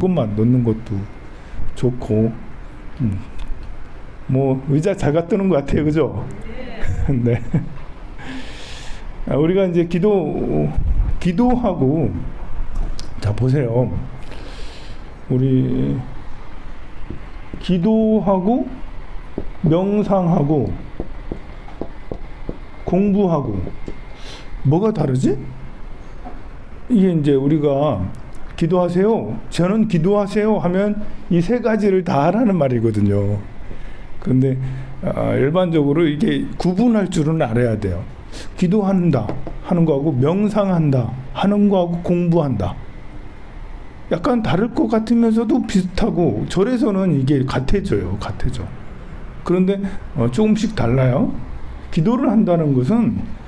그것만 넣는 것도 좋고, 뭐 의자 잘 갖다 놓은 것 같아요, 그죠? 네. 우리가 이제 기도하고, 자 보세요. 우리 기도하고 명상하고 공부하고 뭐가 다르지? 이게 이제 우리가 기도하세요, 저는 기도하세요 하면 이 세 가지를 다 하라는 말이거든요. 근데 일반적으로 이게 구분할 줄은 알아야 돼요. 기도한다 하는 거하고 명상한다 하는 거하고 공부한다, 약간 다를 것 같으면서도 비슷하고, 절에서는 이게 같아져요. 그런데 조금씩 달라요. 기도를 한다는 것은,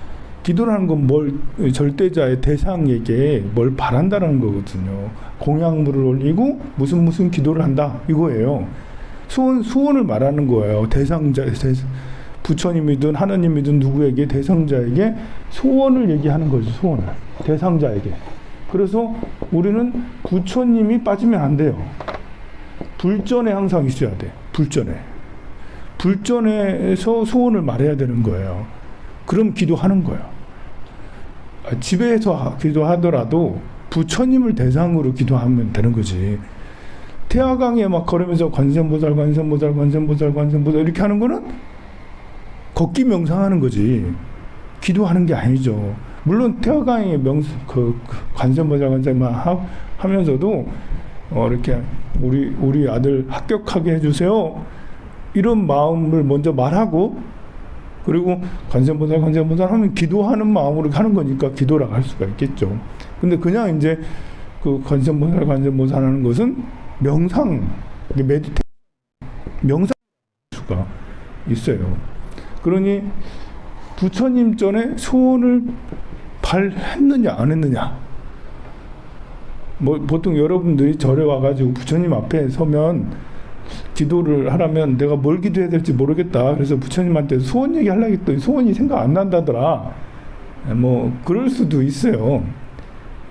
기도라는 건 뭘, 절대자의 대상에게 뭘 바란다는 거거든요. 공약물을 올리고 무슨 기도를 한다 이거예요. 소원을 말하는 거예요. 부처님이든 하느님이든 누구에게, 대상자에게 소원을 얘기하는 거죠. 소원을 대상자에게. 그래서 우리는 부처님이 빠지면 안 돼요. 불전에 항상 있어야 돼. 불전에서 소원을 말해야 되는 거예요. 그럼 기도하는 거예요. 집에서 기도하더라도 부처님을 대상으로 기도하면 되는 거지. 태화강에 막 걸으면서 관세음보살 이렇게 하는 거는 걷기 명상하는 거지, 기도하는 게 아니죠. 물론 태화강에 관세음보살만 하면서도 이렇게 우리 아들 합격하게 해주세요 이런 마음을 먼저 말하고, 그리고 관세음보살 하면 기도하는 마음으로 하는 거니까 기도라고 할 수가 있겠죠. 근데 그냥 이제 그 관세음보살 하는 것은 명상, 명상 수가 있어요. 그러니 부처님 전에 소원을 발했느냐 안 했느냐, 뭐 보통 여러분들이 절에 와가지고 부처님 앞에 서면 기도를 하라면 내가 뭘 기도해야 될지 모르겠다, 그래서 부처님한테 소원 얘기하려고 했더니 소원이 생각 안 난다더라, 뭐 그럴 수도 있어요.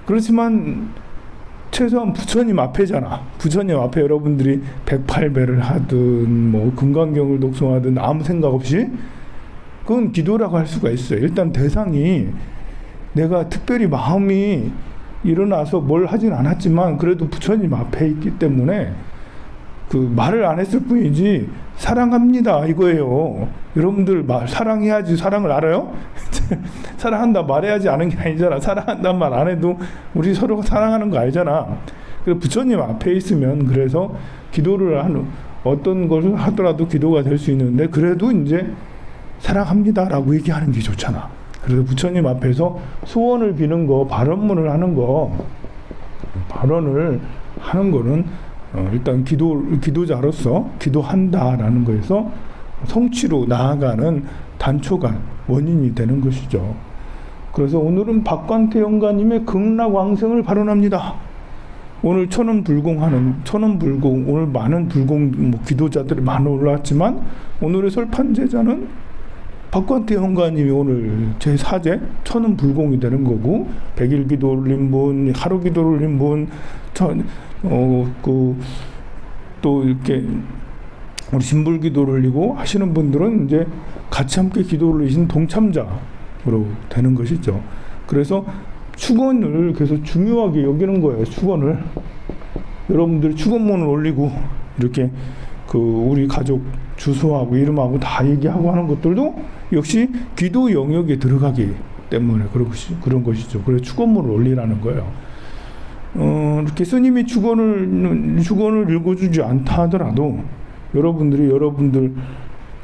그렇지만 최소한 부처님 앞에잖아. 부처님 앞에 여러분들이 108배를 하든 뭐 금강경을 독송하든 아무 생각 없이, 그건 기도라고 할 수가 있어요. 일단 대상이 내가 특별히 마음이 일어나서 뭘 하진 않았지만 그래도 부처님 앞에 있기 때문에 그 말을 안 했을 뿐이지 사랑합니다 이거예요. 여러분들 사랑해야지 사랑을 알아요? 사랑한다 말해야지 아는 게 아니잖아. 사랑한다는 말 안 해도 우리 서로 사랑하는 거 알잖아. 그래서 부처님 앞에 있으면, 그래서 기도를 하는, 어떤 것을 하더라도 기도가 될 수 있는데, 그래도 이제 사랑합니다라고 얘기하는 게 좋잖아. 그래서 부처님 앞에서 소원을 비는 거, 발언문을 하는 거, 발언을 하는 거는 일단 기도자로서 기도한다라는 거에서 성취로 나아가는 단초가 원인이 되는 것이죠. 그래서 오늘은 박광태 영가님의 극락왕생을 발언합니다. 오늘 천원불공, 오늘 많은 불공 기도자들이 많이 올라왔지만 오늘의 설판제자는 박광태 영가님이 오늘 제4제 천원불공이 되는 거고, 100일 기도 올린 분, 하루 기도 올린 분, 또 이렇게 우리 신불 기도를 올리고 하시는 분들은 이제 같이 함께 기도를 올리신 동참자로 되는 것이죠. 그래서 축원을 계속 중요하게 여기는 거예요. 축원을 여러분들이 축원문을 올리고 이렇게 우리 가족 주소하고 이름하고 다 얘기하고 하는 것들도 역시 기도 영역에 들어가기 때문에 그런 것이죠. 그래서 축원문을 올리라는 거예요. 이렇게 스님이 축원을 읽어주지 않다 하더라도 여러분들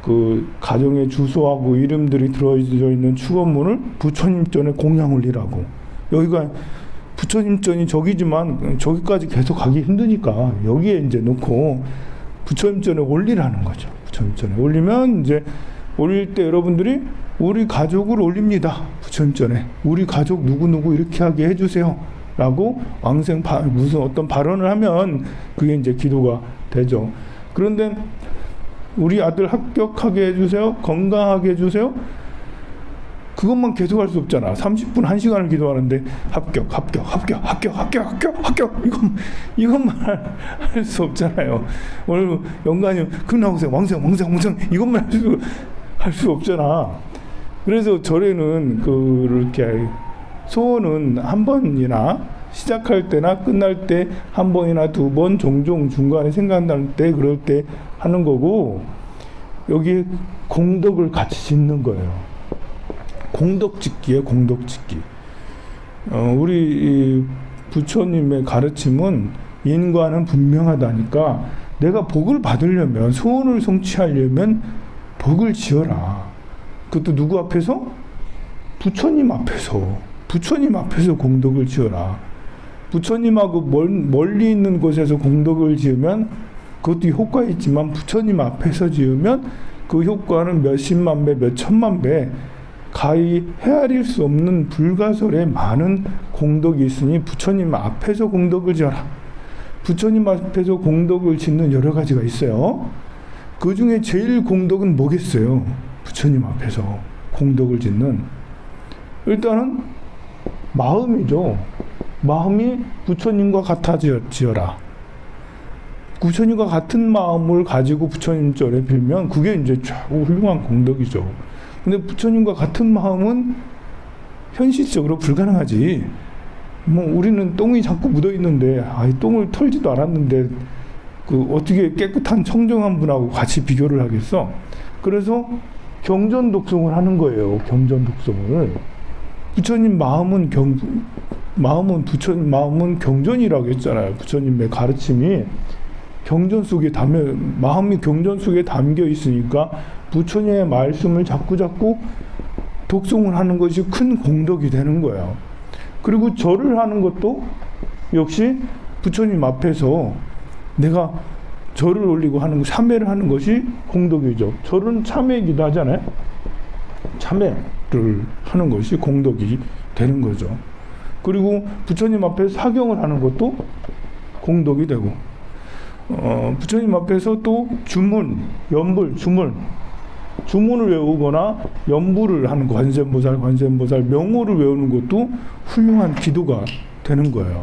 그 가정의 주소하고 이름들이 들어져 있는 축원문을 부처님 전에 공양 올리라고. 여기가 부처님 전이 저기지만 저기까지 계속 가기 힘드니까 여기에 이제 놓고 부처님 전에 올리라는 거죠. 부처님 전에 올리면, 이제 올릴 때 여러분들이 우리 가족을 올립니다. 부처님 전에 우리 가족 누구 이렇게 하게 해주세요 라고 무슨 어떤 발언을 하면 그게 이제 기도가 되죠. 그런데 우리 아들 합격하게 해주세요, 건강하게 해주세요, 그것만 계속 할 수 없잖아. 30분 1시간을 기도하는데 합격 이것만 할 수 없잖아요. 오늘 연간이 극락왕생 왕생 이것만 할 수 없잖아. 그래서 절에는 그렇게 소원은 한 번이나 시작할 때나 끝날 때 한 번이나 두 번 종종 중간에 생각날 때 그럴 때 하는 거고, 여기 공덕을 같이 짓는 거예요. 공덕 짓기에 공덕 짓기. 우리 부처님의 가르침은 인과는 분명하다니까, 내가 복을 받으려면, 소원을 성취하려면 복을 지어라. 그것도 누구 앞에서? 부처님 앞에서 공덕을 지어라. 부처님하고 멀리 있는 곳에서 공덕을 지으면 그것도 효과 있지만, 부처님 앞에서 지으면 그 효과는 몇십만 배, 몇천만 배, 가히 헤아릴 수 없는 불가설의 많은 공덕이 있으니 부처님 앞에서 공덕을 지어라. 부처님 앞에서 공덕을 짓는 여러 가지가 있어요. 그 중에 제일 공덕은 뭐겠어요? 부처님 앞에서 공덕을 짓는, 일단은 마음이죠. 마음이 부처님과 같아 지어라. 부처님과 같은 마음을 가지고 부처님 절에 빌면 그게 이제 최고 훌륭한 공덕이죠. 근데 부처님과 같은 마음은 현실적으로 불가능하지. 뭐 우리는 똥이 자꾸 묻어 있는데, 똥을 털지도 않았는데 그 어떻게 깨끗한 청정한 분하고 같이 비교를 하겠어? 그래서 경전 독송을 하는 거예요. 경전 독송을. 부처님 마음은 부처님 마음은 경전이라고 했잖아요. 부처님의 가르침이 경전 속에 마음이 경전 속에 담겨 있으니까 부처님의 말씀을 자꾸 독송을 하는 것이 큰 공덕이 되는 거예요. 그리고 절을 하는 것도 역시 부처님 앞에서 내가 절을 올리고 하는, 참회를 하는 것이 공덕이죠. 절은 참회이기도 하잖아요. 참회를 하는 것이 공덕이 되는 거죠. 그리고 부처님 앞에서 사경을 하는 것도 공덕이 되고, 부처님 앞에서 또 주문, 연불, 주문을 외우거나 연불을 하는 관세음보살 명호를 외우는 것도 훌륭한 기도가 되는 거예요.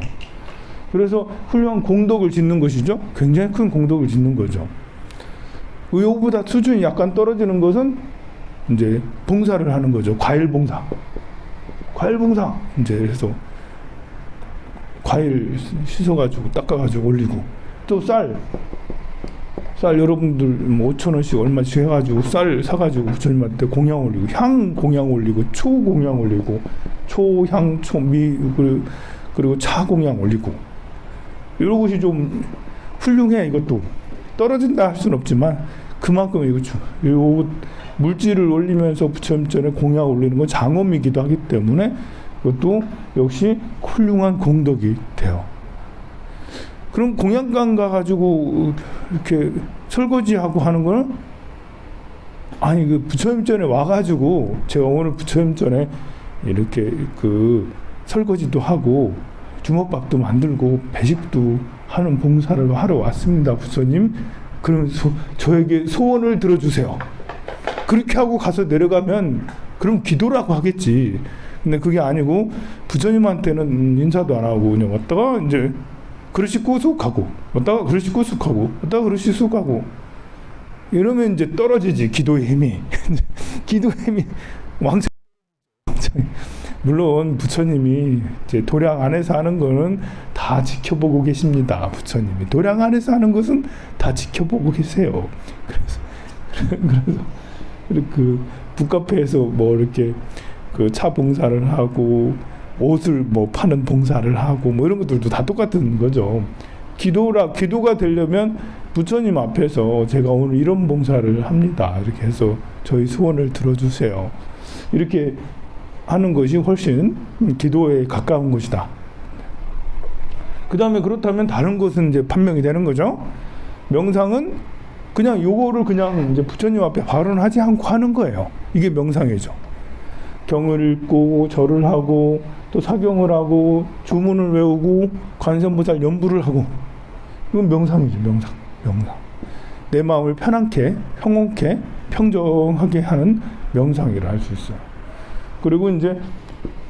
그래서 훌륭한 공덕을 짓는 것이죠. 굉장히 큰 공덕을 짓는 거죠. 요거보다 수준이 약간 떨어지는 것은 이제 봉사를 하는 거죠. 과일 봉사. 이제 그래서 과일 씻어가지고 닦아가지고 올리고, 또 쌀 여러분들 뭐 5,000원씩 얼마씩 해가지고 쌀 사가지고 부처님한테 공양 올리고, 향 공양 올리고, 초 공양 올리고, 초향 초미 그리고 차 공양 올리고, 이런 것이 좀 훌륭해. 이것도 떨어진다 할 수는 없지만 그만큼 이거 물질을 올리면서 부처님 전에 공양 올리는 건 장엄이기도 하기 때문에 그것도 역시 훌륭한 공덕이 돼요. 그럼 공양관 가가지고 이렇게 설거지하고 하는 거는, 그 부처님 전에 와가지고 제가 오늘 부처님 전에 이렇게 그 설거지도 하고 주먹밥도 만들고 배식도 하는 봉사를 하러 왔습니다, 부처님. 그럼 저에게 소원을 들어주세요. 그렇게 하고 가서 내려가면 그럼 기도라고 하겠지. 근데 그게 아니고 부처님한테는 인사도 안 하고 그냥 왔다가 이제 그릇이 쑥 하고, 왔다가 그릇이 쑥 하고, 왔다가 그릇이 쑥 하고, 이러면 이제 떨어지지, 기도의 힘이. 기도의 힘이 왕창. 물론 부처님이 이제 도량 안에서 하는 거는 다 지켜보고 계십니다. 부처님이 도량 안에서 하는 것은 다 지켜보고 계세요. 그래서 그 북카페에서 뭐 이렇게 그 차 봉사를 하고 옷을 뭐 파는 봉사를 하고 뭐 이런 것들도 다 똑같은 거죠. 기도가 되려면 부처님 앞에서 제가 오늘 이런 봉사를 합니다. 이렇게 해서 저희 소원을 들어주세요. 이렇게 하는 것이 훨씬 기도에 가까운 것이다. 그 다음에 그렇다면 다른 것은 이제 판명이 되는 거죠. 명상은 그냥 요거를 그냥 이제 부처님 앞에 발언하지 않고 하는 거예요. 이게 명상이죠. 경을 읽고 절을 하고 또 사경을 하고 주문을 외우고 관세음보살 연불을 하고, 이건 명상이죠. 명상. 내 마음을 편안케, 평온케, 평정하게 하는 명상이라 할 수 있어요. 그리고 이제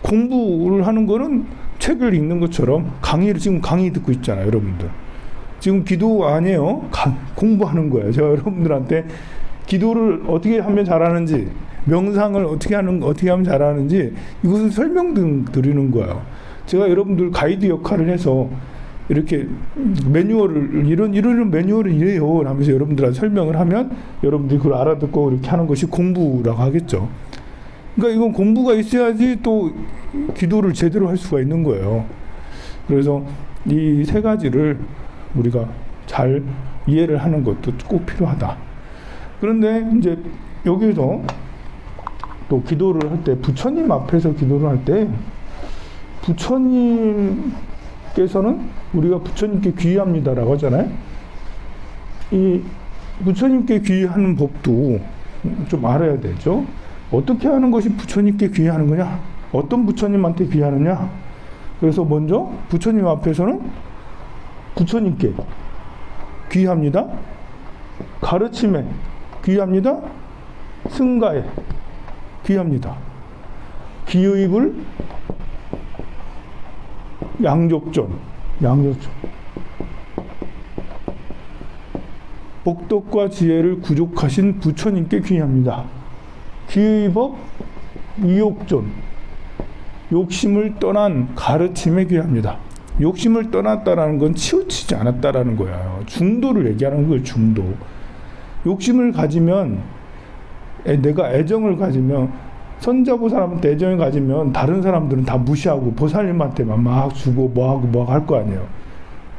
공부를 하는 거는 책을 읽는 것처럼 지금 강의 듣고 있잖아요, 여러분들. 지금 기도 아니에요. 공부하는 거예요. 제가 여러분들한테 기도를 어떻게 하면 잘하는지, 명상을 어떻게 하면 잘하는지 이것을 설명드리는 거예요. 제가 여러분들 가이드 역할을 해서 이렇게 매뉴얼을 이런 매뉴얼을 이래요 하면서 여러분들한테 설명을 하면 여러분들이 그걸 알아듣고 이렇게 하는 것이 공부라고 하겠죠. 그러니까 이건 공부가 있어야지 또 기도를 제대로 할 수가 있는 거예요. 그래서 이 세 가지를 우리가 잘 이해를 하는 것도 꼭 필요하다. 그런데 이제 여기서 또 기도를 할 때, 부처님 앞에서 기도를 할 때 부처님께서는 우리가 부처님께 귀의합니다라고 하잖아요. 이 부처님께 귀의하는 법도 좀 알아야 되죠. 어떻게 하는 것이 부처님께 귀의하는 거냐? 어떤 부처님한테 귀의하느냐? 그래서 먼저 부처님 앞에서는 부처님께 귀의합니다. 가르침에 귀의합니다. 승가에 귀의합니다. 기의불 양족존. 복덕과 지혜를 구족하신 부처님께 귀의합니다. 기의법 이욕존. 욕심을 떠난 가르침에 귀의합니다. 욕심을 떠났다라는 건 치우치지 않았다라는 거예요. 중도를 얘기하는 거예요. 중도. 욕심을 가지면, 내가 애정을 가지면, 선자보살한테 애정을 가지면 다른 사람들은 다 무시하고 보살님한테만 막 주고 뭐하고 할 거 아니에요.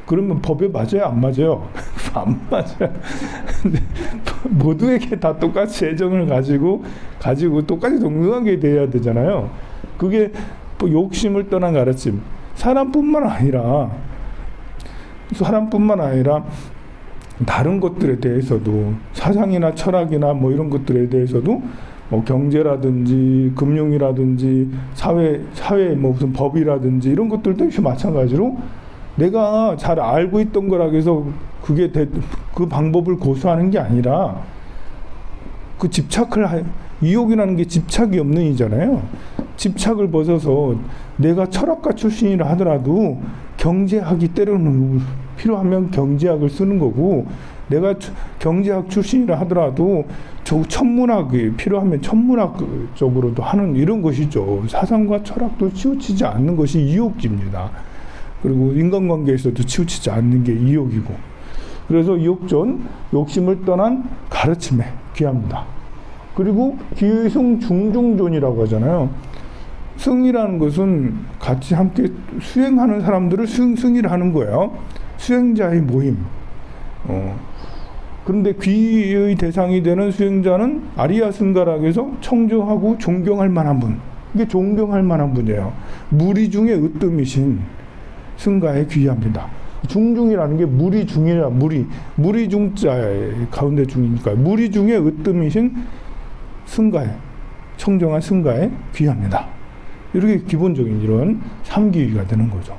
그러면 법에 맞아요? 안 맞아요? 안 맞아요. 모두에게 다 똑같이 애정을 가지고 똑같이 동등하게 대해야 되잖아요. 그게 뭐 욕심을 떠난 가르침. 사람뿐만 아니라 다른 것들에 대해서도, 사상이나 철학이나 뭐 이런 것들에 대해서도 뭐 경제라든지 금융이라든지 사회 뭐 무슨 법이라든지 이런 것들도 역시 마찬가지로 내가 잘 알고 있던 거라 해서 그게 그 방법을 고수하는 게 아니라 그 이욕이라는 게 집착이 없는 이잖아요. 집착을 벗어서 내가 철학가 출신이라 하더라도 경제학이 때로는 필요하면 경제학을 쓰는 거고, 내가 경제학 출신이라 하더라도 천문학이 필요하면 천문학 쪽으로도 하는 이런 것이죠. 사상과 철학도 치우치지 않는 것이 이욕입니다. 그리고 인간관계에서도 치우치지 않는 게 이욕이고, 그래서 이욕존, 욕심을 떠난 가르침에 귀합니다. 그리고 기의승 중중존이라고 하잖아요. 승이라는 것은 같이 함께 수행하는 사람들을 승이라 하는 거예요. 수행자의 모임. 그런데 귀의 대상이 되는 수행자는 아리야 승가라고 해서 청정하고 존경할 만한 분. 이게 존경할 만한 분이에요. 무리 중에 으뜸이신 승가에 귀의합니다. 중중이라는 게 무리 중이라, 무리 중자의 가운데 중이니까 무리 중에 으뜸이신 승가에, 청정한 승가에 귀의합니다. 이렇게 기본적인 이런 삼귀의가 되는 거죠.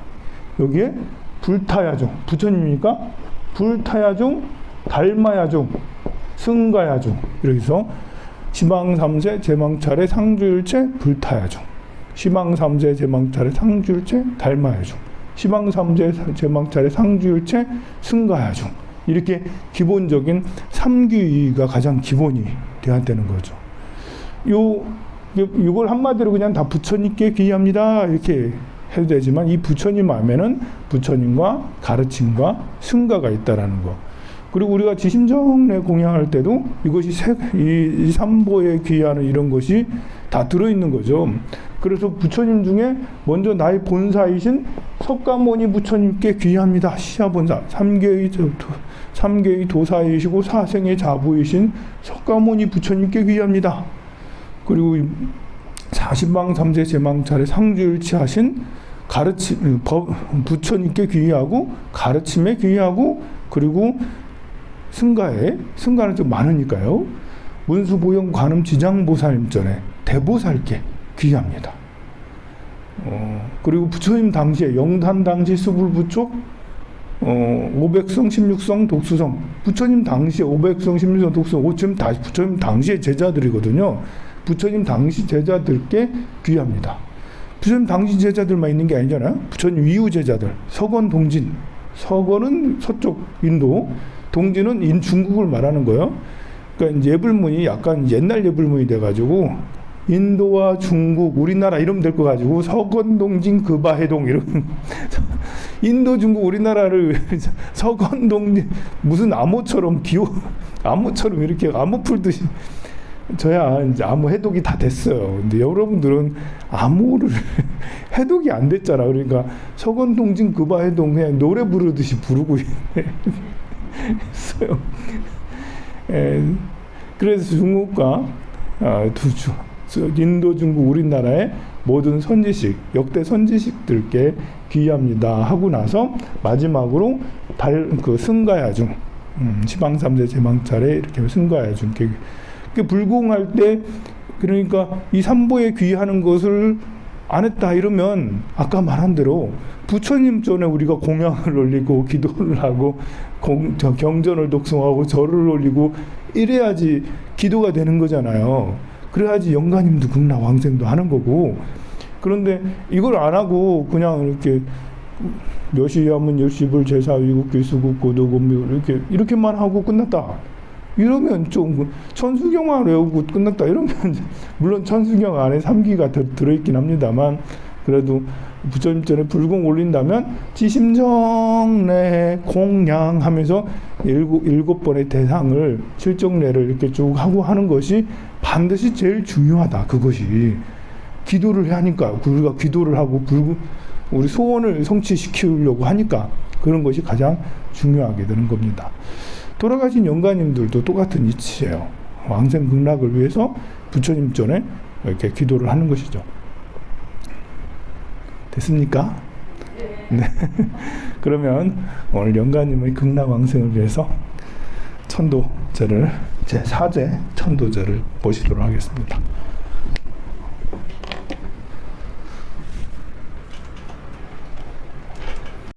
여기에 불타야중, 부처님이니까 불타야중, 달마야중, 승가야중, 이렇게 해서 시방삼세 제망차례 상주일체 불타야중, 시방삼세 제망차례 상주일체 달마야중, 시방삼세 제망차례 상주일체 승가야중, 이렇게 기본적인 삼귀의가 가장 기본이 돼야 되는 거죠. 이걸 한마디로 그냥 다 부처님께 귀의합니다 이렇게 해도 되지만, 이 부처님 안에는 부처님과 가르침과 승가가 있다라는 거. 그리고 우리가 지심정례 공양할 때도 이것이 이 삼보에 귀의하는 이런 것이 다 들어있는 거죠. 그래서 부처님 중에 먼저 나의 본사이신 석가모니 부처님께 귀의합니다. 시야본사, 삼계의 도사이시고 사생의 자부이신 석가모니 부처님께 귀의합니다. 그리고 사신방 삼세 제망차례 상주일치하신 부처님께 귀의하고, 가르침에 귀의하고, 그리고 승가는 좀 많으니까요. 문수보영 관음 지장보살님 전에 대보살께 귀의합니다. 그리고 부처님 당시에 영탄 당시 수불부촉 500성 16성 독수성, 부처님 당시에 500성 16성 독수성 부처님 당시의 제자들이거든요. 부처님 당시 제자들께 귀합니다. 부처님 당시 제자들만 있는 게 아니잖아요. 부처님 이후 제자들, 서건, 동진. 서건은 서쪽 인도, 동진은 중국을 말하는 거예요. 그러니까 예불문이 약간 옛날 예불문이 돼가지고 인도와 중국, 우리나라 이러면 될 거 가지고 서건, 동진, 그바, 해동 이런 인도, 중국, 우리나라를 서건, 동진 무슨 암호처럼 암호처럼 이렇게 암호 풀듯이 저야 이제 암호 해독이 다 됐어요. 근데 여러분들은 암호를 해독이 안 됐잖아. 그러니까 서건, 동진, 그바, 해동 그냥 노래 부르듯이 부르고 있어요. 그래서 중국과 인도, 중국, 우리나라의 모든 선지식, 역대 선지식들께 귀합니다 하고 나서 마지막으로 승가야중, 시방삼세 제망차례 이렇게 승가야중 불공할 때 그러니까 이 삼보에 귀하는 것을 안 했다 이러면 아까 말한 대로 부처님 전에 우리가 공양을 올리고 기도를 하고 경전을 독송하고 절을 올리고 이래야지 기도가 되는 거잖아요. 그래야지 영가님도 극락왕생도 하는 거고. 그런데 이걸 안 하고 그냥 이렇게 묘시야문 열시불 제사 위국 귀수국 고도곤묘 이렇게만 하고 끝났다. 이러면 좀 천수경만 외우고 끝났다. 이러면 물론 천수경 안에 3기가 들어있긴 합니다만 그래도 부처님 전에 불공 올린다면 지심정례 공양하면서 일곱 번의 대상을 실정례를 이렇게 쭉 하고 하는 것이 반드시 제일 중요하다. 그것이 기도를 하니까 우리가 기도를 하고 우리 소원을 성취시키려고 하니까 그런 것이 가장 중요하게 되는 겁니다. 돌아가신 영가님들도 똑같은 이치예요. 왕생 극락을 위해서 부처님 전에 이렇게 기도를 하는 것이죠. 됐습니까? 네. 그러면 오늘 영가님의 극락왕생을 위해서 천도제를 제4제 천도제를 보시도록 하겠습니다.